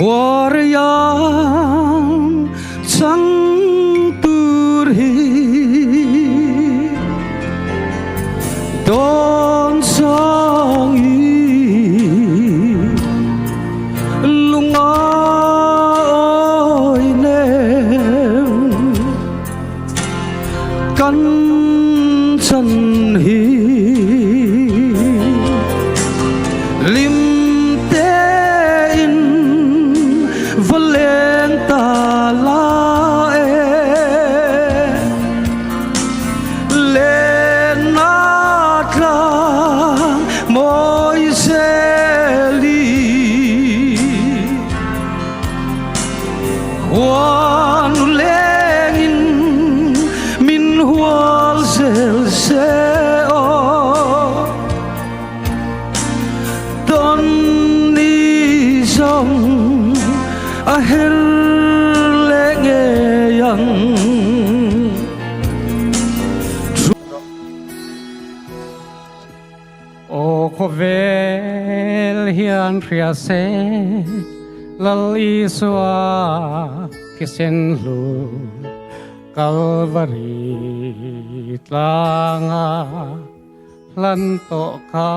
Warayang sang turhi Don sang y Lungai nem Kan chân hi Lim Ahir lenge yang O kovel hian riase lali swa kisen lu kalvari tlanga lanto ka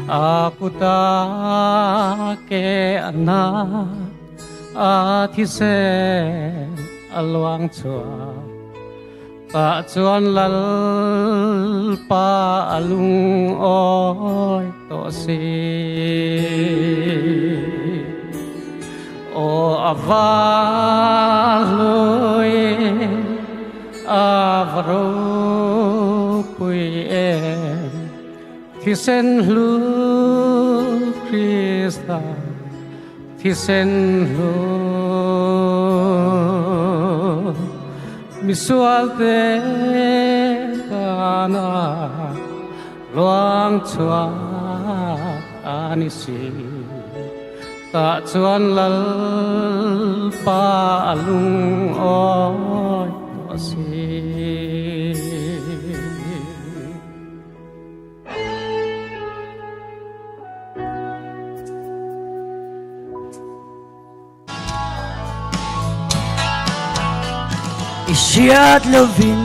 Aku tak ke anak ati sen aluang chua tak chuan lal pa alung oi to si o avaloi avro pui Thì sen lu Krista Thì sen lu Misual te kana Luang chua anisi Tak chuan lal pa alung oi tosi Isyat lovin,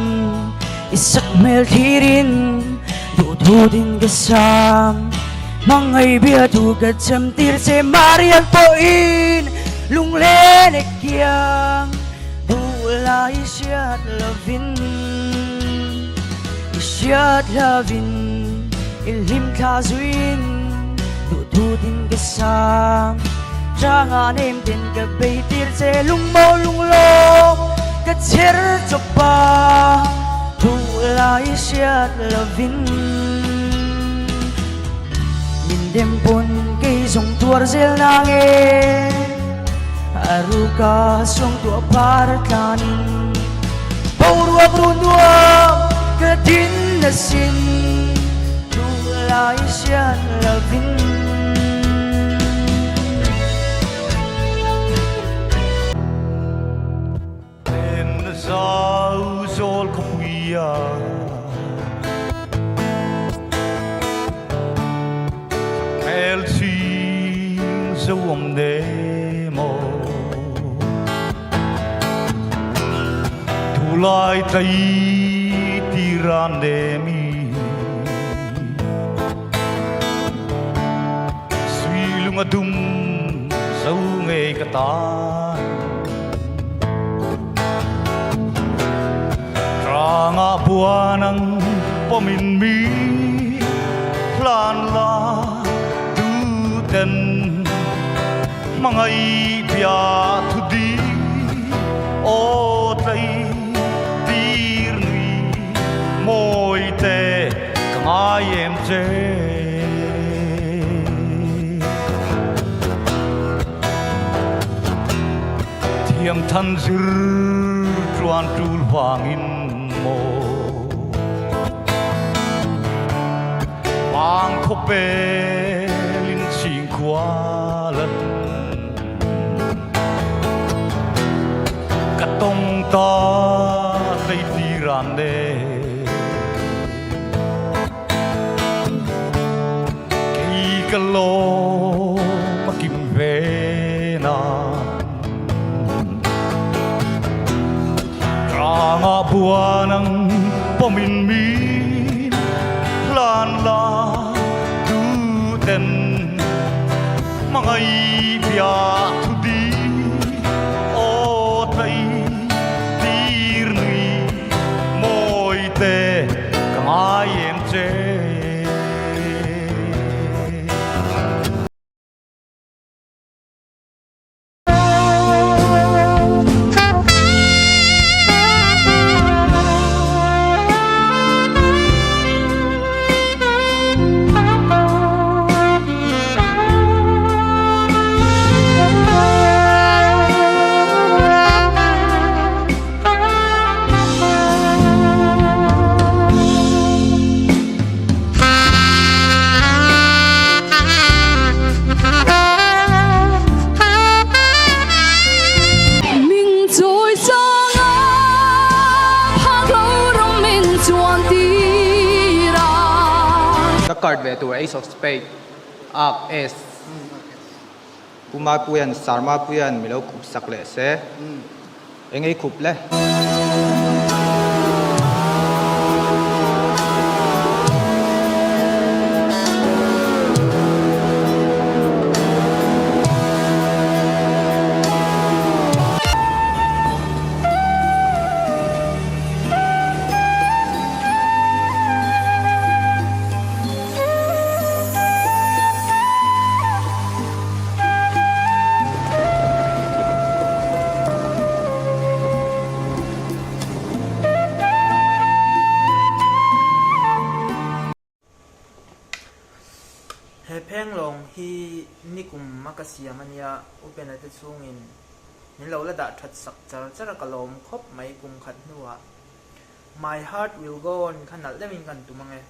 isak meltirin, dududin kasam. Mangay biadu gajam tir se marian poin, lunglen ekyang. Dula isyat lovin, ilim kazuin, dududin kasam. Jangan emtin kabay tir se lungmo lunglong. Kecil coba Tulai siat lovin Mindem pun keisong tuar zel nange Aruka song tua parkanin Paurua berundua kedin nasin Tulai siat lovin Sao zol kuya El sin zoom demo Tulai tai tiran demi Swilung adum saungay katan Nga buwan ang paminmi Lan la duten Mga ipya tudi O tay tirnui Moy te kangayem te Tiam tan zir truan tul wangin Mang khúc bê linh chinh quá lần Cả tông ta tay đi ràn đê Cây cà lô ngọ bùa nắng bom min min lan la tu ten mang ai bia tu đi ô tây tir nui môi tê càng ai em chê The card về tuổi Ace of Spades, Arc Ace. Kuma puyan, sarma puyan, milaw kup sakle se. Engay kuple. he pheng long hi nikum makasia mania open at sungin nin lo la da that sak char chara kalom khop mai kum khat nuwa my heart will go on khanal lemin kan tumange